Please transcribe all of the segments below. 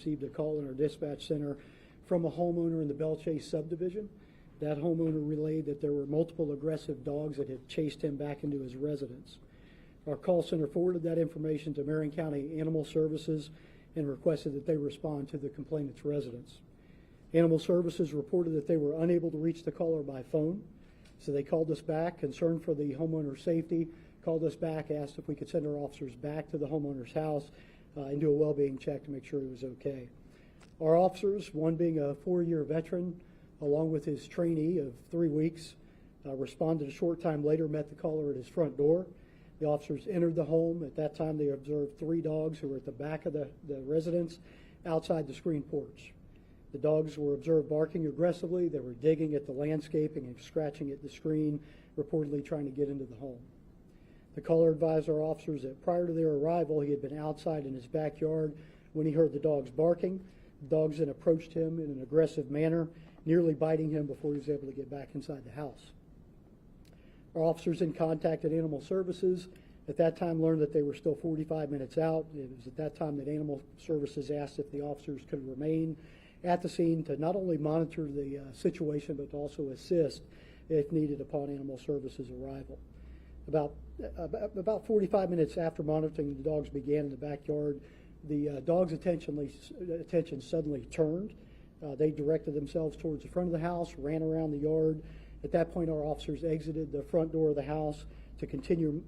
Received a call in our dispatch center from a homeowner in the Bell Chase subdivision. That homeowner relayed that there were multiple aggressive dogs that had chased him back into his residence. Our call center forwarded that information to Marion County Animal Services and requested that they respond to the complainant's residence. Animal Services reported that they were unable to reach the caller by phone, so they called us back, concerned for the homeowner's safety, called us back, asked if we could send our officers back to the homeowner's house and do a well-being check to make sure he was okay. Our officers, one being a 4-year veteran, along with his trainee of 3 weeks, responded a short time later, met the caller at his front door. The officers entered the home. At that time, they observed 3 dogs who were at the back of the residence outside the screen porch. The dogs were observed barking aggressively. They were digging at the landscaping and scratching at the screen, reportedly trying to get into the home. The caller advised our officers that prior to their arrival, he had been outside in his backyard when he heard the dogs barking. The dogs then approached him in an aggressive manner, nearly biting him before he was able to get back inside the house. Our officers then contacted Animal Services. At that time, learned that they were still 45 minutes out. It was at that time that Animal Services asked if the officers could remain at the scene to not only monitor the situation, but to also assist if needed upon Animal Services' arrival. About 45 minutes after monitoring the dogs began in the backyard, the dogs' attention suddenly turned. They directed themselves towards the front of the house, ran around the yard. At that point, our officers exited the front door of the house to continue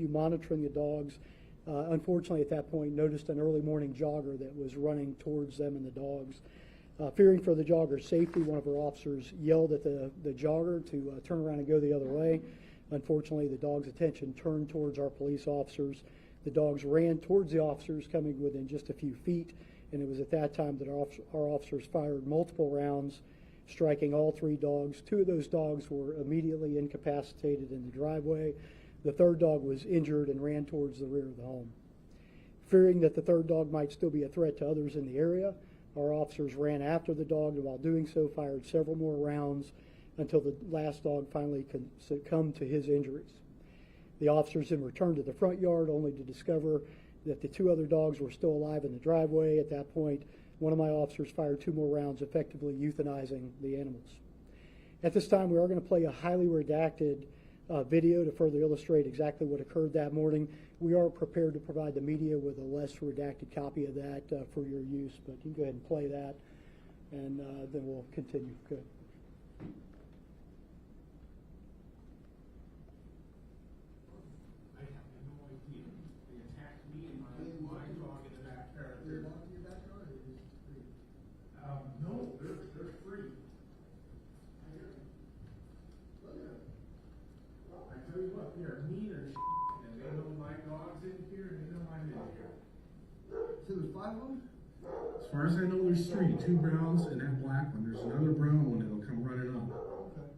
monitoring the dogs. Unfortunately, at that point, noticed an early morning jogger that was running towards them and the dogs. Fearing for the jogger's safety, one of our officers yelled at the jogger to turn around and go the other way. Unfortunately, the dog's attention turned towards our police officers. The dogs ran towards the officers, coming within just a few feet, and it was at that time that our officers fired multiple rounds, striking all 3 dogs. 2 of those dogs were immediately incapacitated in the driveway. The 3rd dog was injured and ran towards the rear of the home. Fearing that the 3rd dog might still be a threat to others in the area, our officers ran after the dog, and while doing so, fired several more rounds until the last dog finally succumbed to his injuries. The officers then returned to the front yard only to discover that the 2 other dogs were still alive in the driveway. At that point, one of my officers fired 2 more rounds, effectively euthanizing the animals. At this time, we are going to play a highly redacted video to further illustrate exactly what occurred that morning. We are prepared to provide the media with a less redacted copy of that for your use, but you can go ahead and play that, and then we'll continue. Good. No, they're free. I tell you what, they are mean as and they know my dog's in here and they know I'm in here. So there's 5 of them? As far as I know, there's 3. 2 browns and that black one. There's another brown one that'll come running up. Okay.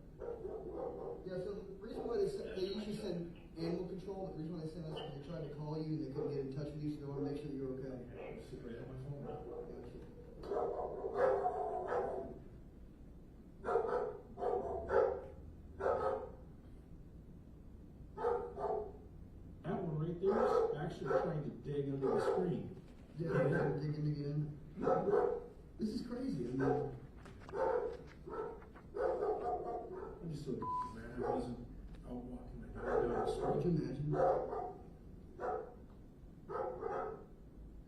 Yeah, so the reason why they usually send animal control, the reason why they send us is they tried to call you and they couldn't get in touch with you, so they want to make sure that you're okay. Sit right on my phone. That one right there is actually trying to dig under the screen. Yeah, they're trying to dig in again. This is crazy. I mean, I'm just so man, I wasn't out walking my dog down the street. could you imagine?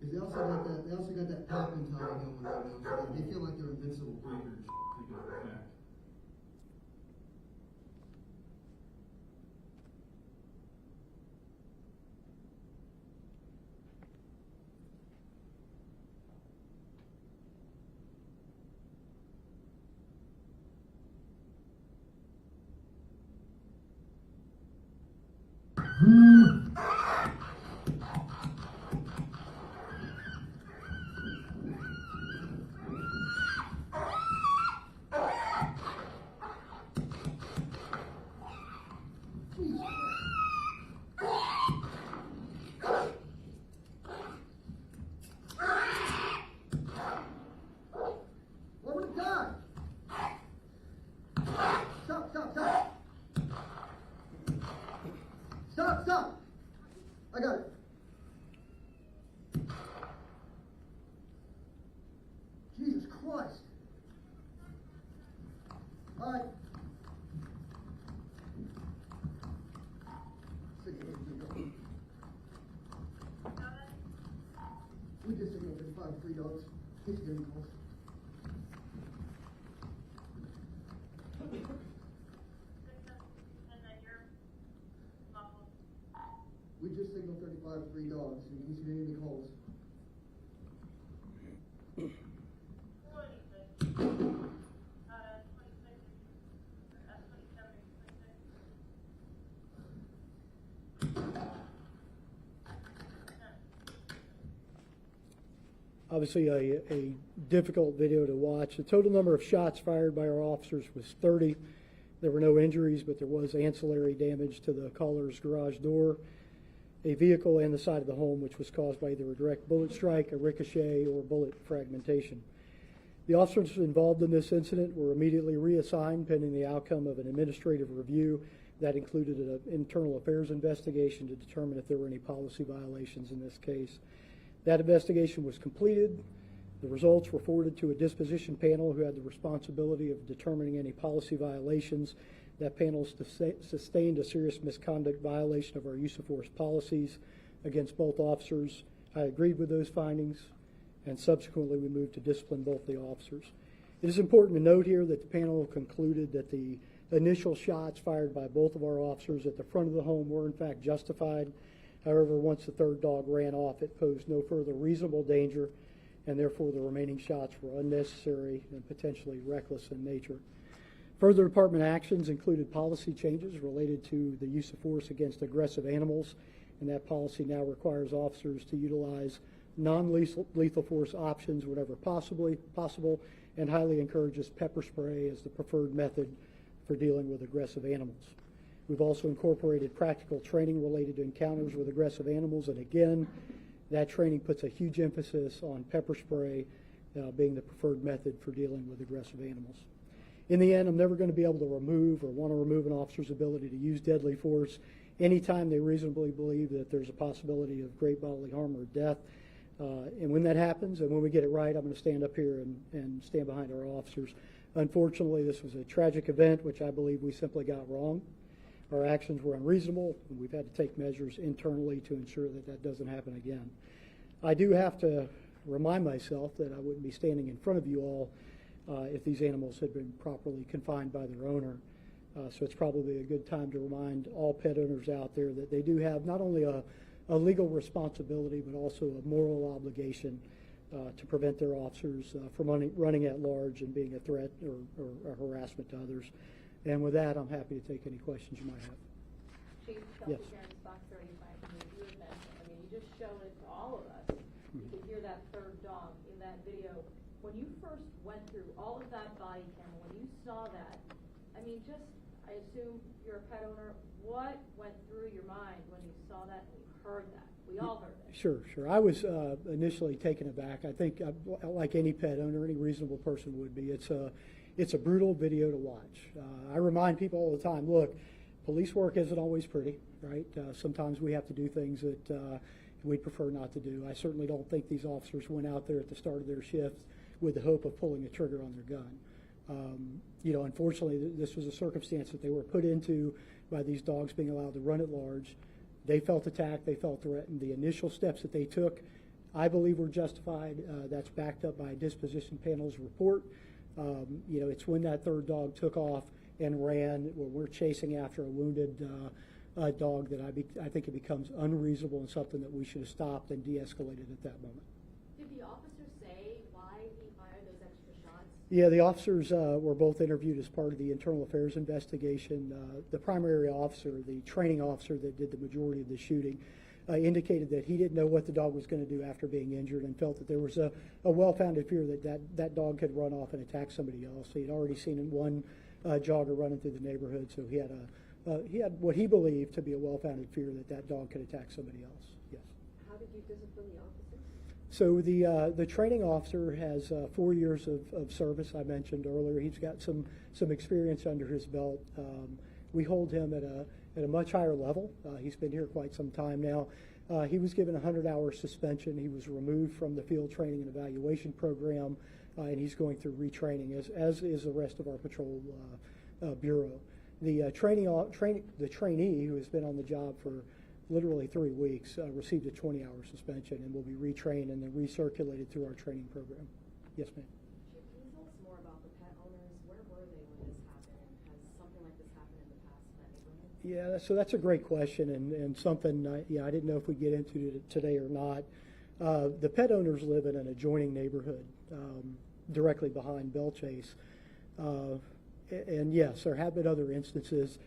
Because they also got that pop mentality going right now, so they feel like they're invincible. Thinking of that. twice. All right. We just signaled 35 free dogs. He's getting calls. We just signaled 35 free dogs in case you didn't get any calls. Obviously, a difficult video to watch. The total number of shots fired by our officers was 30. There were no injuries, but there was ancillary damage to the caller's garage door, a vehicle, and the side of the home, which was caused by either a direct bullet strike, a ricochet, or bullet fragmentation. The officers involved in this incident were immediately reassigned pending the outcome of an administrative review that included an internal affairs investigation to determine if there were any policy violations in this case. That investigation was completed. The results were forwarded to a disposition panel who had the responsibility of determining any policy violations. That panel sustained a serious misconduct violation of our use of force policies against both officers. I agreed with those findings, and subsequently we moved to discipline both the officers. It is important to note here that the panel concluded that the initial shots fired by both of our officers at the front of the home were in fact justified. However, once the third dog ran off, it posed no further reasonable danger, and therefore the remaining shots were unnecessary and potentially reckless in nature. Further department actions included policy changes related to the use of force against aggressive animals, and that policy now requires officers to utilize non-lethal force options whenever possible, and highly encourages pepper spray as the preferred method for dealing with aggressive animals. We've also incorporated practical training related to encounters with aggressive animals, and again, that training puts a huge emphasis on pepper spray being the preferred method for dealing with aggressive animals. In the end, I'm never going to be able to remove or want to remove an officer's ability to use deadly force anytime they reasonably believe that there's a possibility of great bodily harm or death. And when that happens, and when we get it right, I'm going to stand up here and stand behind our officers. Unfortunately, this was a tragic event, which I believe we simply got wrong. Our actions were unreasonable, and we've had to take measures internally to ensure that that doesn't happen again. I do have to remind myself that I wouldn't be standing in front of you all if these animals had been properly confined by their owner. So it's probably a good time to remind all pet owners out there that they do have not only a legal responsibility, but also a moral obligation to prevent their officers from running at large and being a threat or a harassment to others. And with that, I'm happy to take any questions you might have. Chief, Yes. Box 35 from the viewer bench. I mean, you just showed it to all of us. You could hear that third dog in that video. When you first went through all of that body camera, when you saw that, I mean, I assume you're a pet owner. What went through your mind when you saw that and you heard that? We all heard it. Sure. I was initially taken aback. I think, like any pet owner, any reasonable person would be, it's a brutal video to watch. I remind people all the time, look, police work isn't always pretty, right? Sometimes we have to do things that we'd prefer not to do. I certainly don't think these officers went out there at the start of their shift with the hope of pulling a trigger on their gun. Unfortunately, this was a circumstance that they were put into by these dogs being allowed to run at large. They felt attacked. They felt threatened. The initial steps that they took, I believe, were justified. That's backed up by a disposition panel's report. It's when that third dog took off and ran, when we're chasing after a wounded dog, that I think it becomes unreasonable and something that we should have stopped and de-escalated at that moment. Did the officer say why he fired those extra shots? Yeah, the officers were both interviewed as part of the internal affairs investigation. The primary officer, the training officer that did the majority of the shooting, indicated that he didn't know what the dog was going to do after being injured and felt that there was a well-founded fear that dog could run off and attack somebody else. He'd already seen one jogger running through the neighborhood, so he had what he believed to be a well-founded fear that dog could attack somebody else. Yes. How did you discipline the officer? So the training officer has 4 years of service. I mentioned earlier he's got some experience under his belt. We hold him at a much higher level. He's been here quite some time now. He was given a 100-hour suspension. He was removed from the field training and evaluation program, and he's going through retraining, as is the rest of our patrol bureau. The trainee, who has been on the job for literally 3 weeks, received a 20-hour suspension and will be retrained and then recirculated through our training program. Yes, ma'am. Chief, can you tell us more about the pet owners? Where were they when this happened? Has something like this happened in the past in that neighborhood? Yeah, so that's a great question, and something I didn't know if we'd get into it today or not. The pet owners live in an adjoining neighborhood directly behind Bell Chase. And yes, there have been other instances.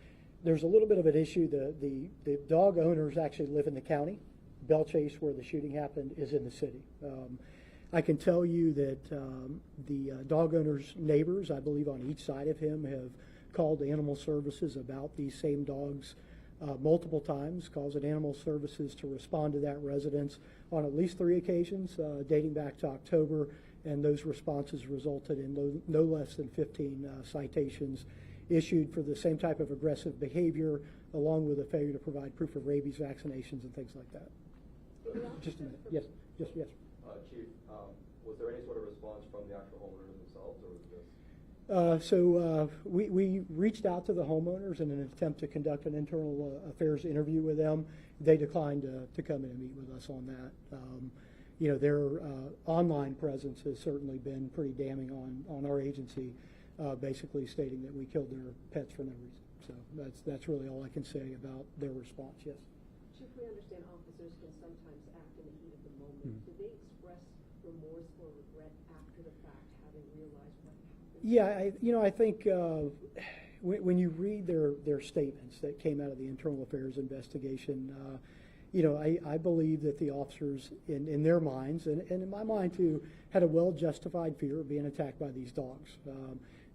There's a little bit of an issue. The dog owners actually live in the county. Bell Chase, where the shooting happened, is in the city. I can tell you that the dog owners' neighbors, I believe on each side of him, have called animal services about these same dogs multiple times, causing animal services to respond to that residence on at least 3 occasions dating back to October, and those responses resulted in no less than 15 citations issued for the same type of aggressive behavior, along with a failure to provide proof of rabies vaccinations and things like that. Just a minute. Yes. Chief, was there any sort of response from the actual homeowners themselves, or was it just? We reached out to the homeowners in an attempt to conduct an internal affairs interview with them. They declined to come in and meet with us on that. Their online presence has certainly been pretty damning on our agency, basically stating that we killed their pets for no reason. So that's really all I can say about their response. Yes. Chief, we understand officers can sometimes act in the heat of the moment. Did they express remorse or regret after the fact, having realized what happened? Yeah, I think when you read their statements that came out of the internal affairs investigation, I believe that the officers, in their minds, and in my mind too, had a well-justified fear of being attacked by these dogs.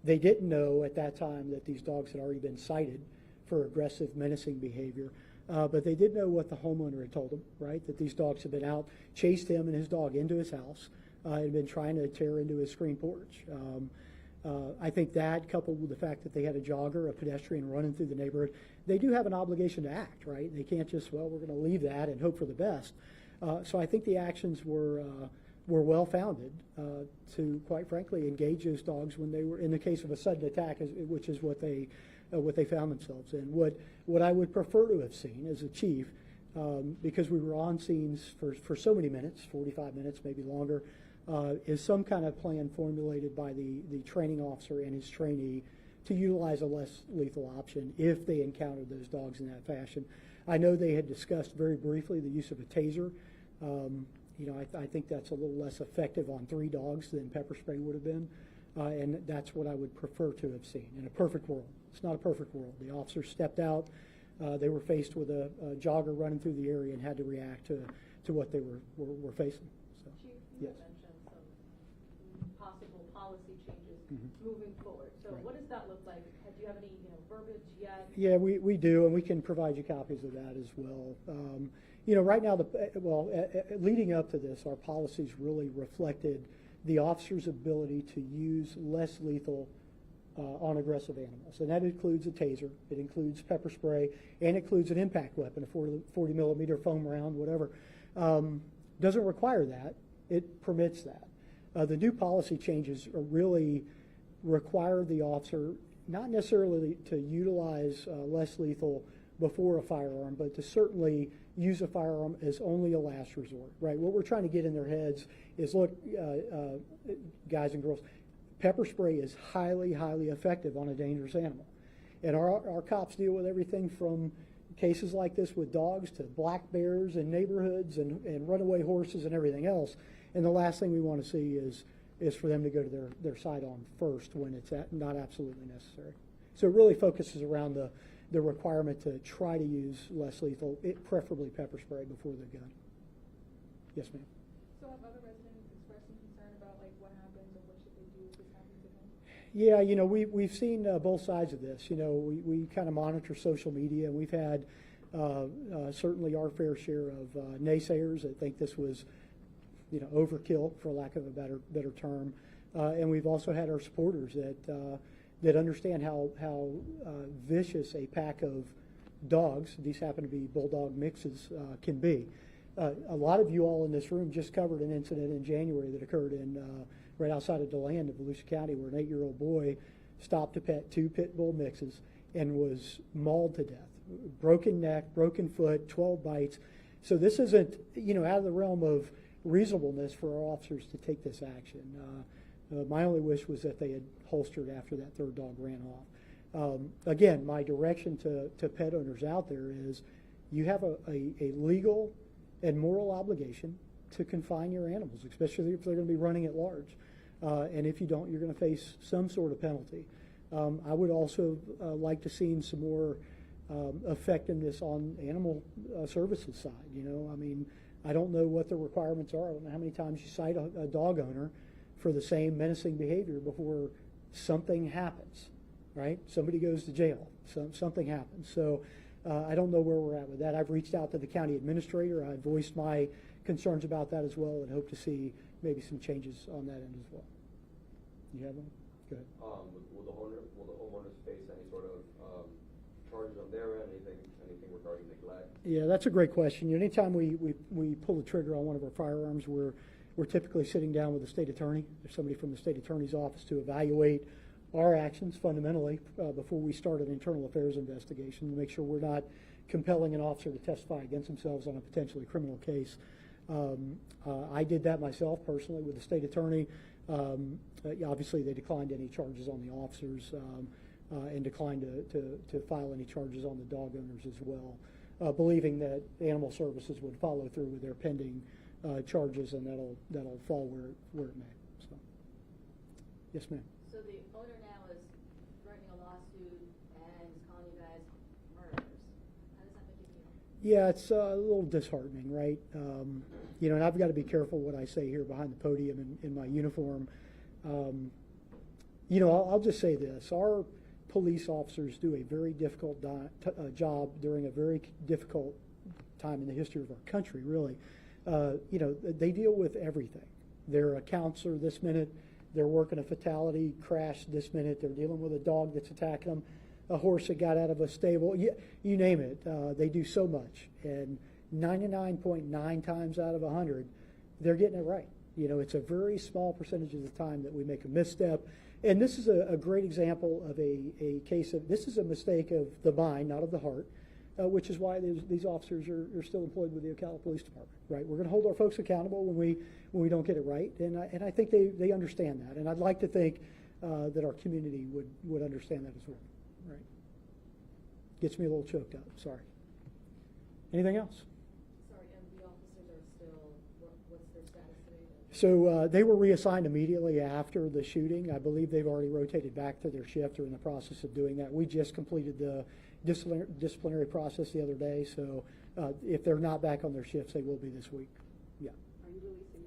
They didn't know at that time that these dogs had already been cited for aggressive, menacing behavior. But they did know what the homeowner had told them, right? That these dogs had been out, chased him and his dog into his house, had been trying to tear into his screen porch. I think that, coupled with the fact that they had a jogger, a pedestrian running through the neighborhood, they do have an obligation to act, right? They can't just, we're going to leave that and hope for the best. So I think the actions were well-founded to, quite frankly, engage those dogs when they were in the case of a sudden attack, which is what they found themselves in. What I would prefer to have seen as a chief, because we were on scenes for so many minutes, 45 minutes, maybe longer, is some kind of plan formulated by the training officer and his trainee to utilize a less lethal option if they encountered those dogs in that fashion. I know they had discussed very briefly the use of a taser. I think that's a little less effective on 3 dogs than pepper spray would have been, and that's what I would prefer to have seen in a perfect world. It's not a perfect world. The officers stepped out. They were faced with a jogger running through the area and had to react to what they were facing. So, Chief, you yes. mentioned some possible policy changes Mm-hmm. moving forward. So Right. what does that look like? Do you have any verbiage yet? Yeah, we do, and we can provide you copies of that as well. Right now, leading up to this, our policies really reflected the officer's ability to use less lethal on aggressive animals, and that includes a taser, it includes pepper spray, and it includes an impact weapon, a 40 millimeter foam round, whatever. Doesn't require that, it permits that. The new policy changes really require the officer not necessarily to utilize less lethal before a firearm, but to certainly use a firearm as only a last resort, right? What we're trying to get in their heads is, look, guys and girls, pepper spray is highly, highly effective on a dangerous animal. And our cops deal with everything from cases like this with dogs to black bears in neighborhoods and runaway horses and everything else. And the last thing we want to see is for them to go to their sidearm first when it's not absolutely necessary. So it really focuses around the requirement to try to use less lethal, preferably pepper spray, before the gun. Yes, ma'am. So have other residents expressed some concern about what happens or what should they do if this happens again? Yeah, we've seen both sides of this. We kind of monitor social media, and we've had certainly our fair share of naysayers that think this was overkill, for lack of a better term, and we've also had our supporters that understand how vicious a pack of dogs, these happen to be bulldog mixes, can be. A lot of you all in this room just covered an incident in January that occurred in right outside of DeLand in Volusia County, where an 8-year-old boy stopped to pet 2 pit bull mixes and was mauled to death. Broken neck, broken foot, 12 bites. So this isn't, out of the realm of reasonableness for our officers to take this action. My only wish was that they had holstered after that third dog ran off. Again, my direction to pet owners out there is you have a legal and moral obligation to confine your animals, especially if they're going to be running at large. And if you don't, you're going to face some sort of penalty. I would also like to see some more effectiveness on animal services side. I don't know what the requirements are. I don't know how many times you cite a dog owner for the same menacing behavior before something happens, right? Somebody goes to jail, something happens. So I don't know where we're at with that. I've reached out to the county administrator. I voiced my concerns about that as well, and hope to see maybe some changes on that end as well. You have one? Go ahead. Will the homeowners face any sort of charges on their end? Anything regarding neglect? Yeah, that's a great question. Anytime we pull the trigger on one of our firearms, we're typically sitting down with the state attorney or somebody from the state attorney's office to evaluate our actions fundamentally before we start an internal affairs investigation to make sure we're not compelling an officer to testify against themselves on a potentially criminal case. I did that myself personally with the state attorney. Obviously, they declined any charges on the officers and declined to file any charges on the dog owners as well, believing that animal services would follow through with their pending charges, and that'll fall where it may. So, yes, ma'am. So the owner now is threatening a lawsuit and is calling you guys murderers. How does that make you feel? Yeah, it's a little disheartening, right? And I've got to be careful what I say here behind the podium in my uniform. I'll just say this. Our police officers do a very difficult job during a very difficult time in the history of our country, really. They deal with everything. They're a counselor this minute. They're working a fatality crash this minute. They're dealing with a dog that's attacking them, a horse that got out of a stable. You name it. They do so much. And 99.9 times out of 100, they're getting it right. It's a very small percentage of the time that we make a misstep. And this is a great example of a case of, this is a mistake of the mind, not of the heart, which is why these officers are still employed with the Ocala Police Department, right? We're going to hold our folks accountable when we don't get it right, and I think they understand that. And I'd like to think that our community would understand that as well, right? Gets me a little choked up, sorry. Anything else? Sorry, and the officers are still, what's their status today? So they were reassigned immediately after the shooting. I believe they've already rotated back to their shift or in the process of doing that. We just completed the disciplinary process the other day, so if they're not back on their shifts, they will be this week. Yeah. Are you releasing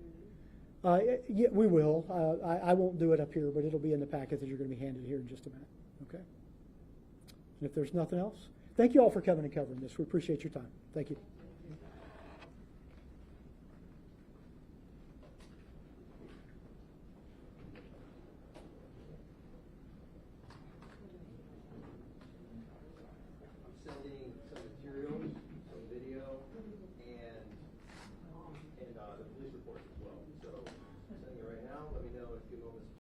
your name? Yeah, we will. I won't do it up here, but it'll be in the packet that you're going to be handed here in just a minute. Okay? And if there's nothing else, thank you all for coming and covering this. We appreciate your time. Thank you.